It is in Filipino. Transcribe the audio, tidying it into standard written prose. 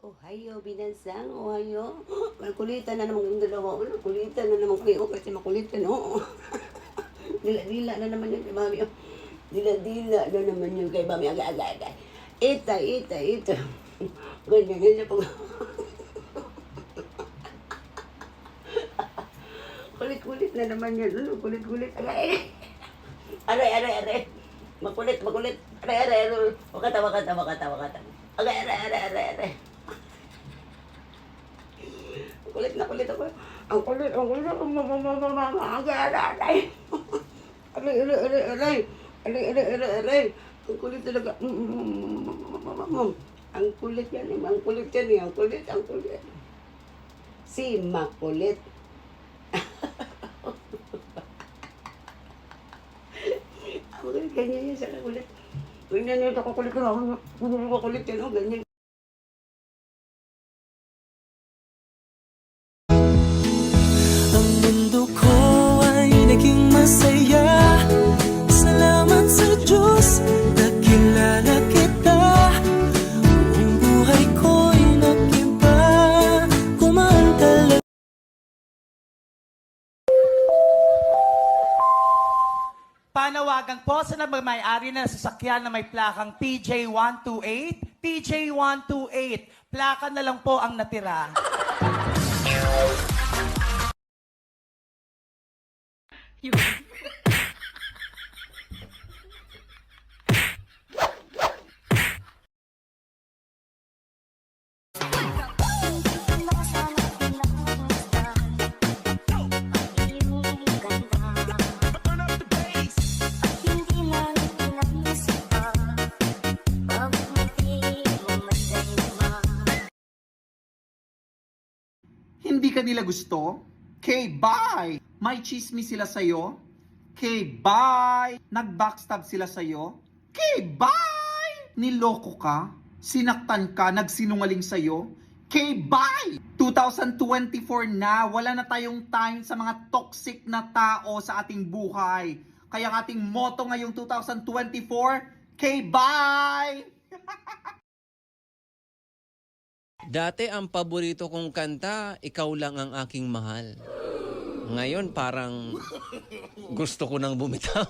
Ohayo, binansang, ohayo. Makulitan na naman yung dalawa. Makulitan na naman kayo kasi makulitan, no? Dila-dila na naman yun kay mami. Dila-dila na naman yun kay mami. Aga-aga-aga. Ita. Ganyan po. Kulit-kulit na naman yun. Kulit-kulit. Aray. Makulit. Aray. Wakata. Aray. Kulit na kulit ako. Ang kulit. Aray. Aray. Ang kulit talaga. Ang kulit yan. Ang kulit. Si Makulit. Ako ganyan yan sa kulit. Ganyan yan ako kulit ko. Kulit yan, ganyan. Ang mundo ko ay naging masaya. Salamat sa Diyos, nakilala kita. Ang buhay ko'y nakiba, kumaan talaga. Panawagan po sa nagmamay-ari na sasakyan na may plakang TJ128. TJ128. Plaka na lang po ang natira. Hindi ka nila gusto? Okay, bye! May chismis sila sa'yo? Okay, bye! Nag-backstab sila sa'yo? Okay, bye! Niloko ka? Sinaktan ka? Nagsinungaling sa'yo? Okay, bye! 2024 na, wala na tayong time sa mga toxic na tao sa ating buhay. Kaya ang ating motto ngayong 2024, okay, bye! Dati ang paborito kong kanta, Ikaw Lang Ang Aking Mahal. Ngayon parang gusto ko nang bumitaw.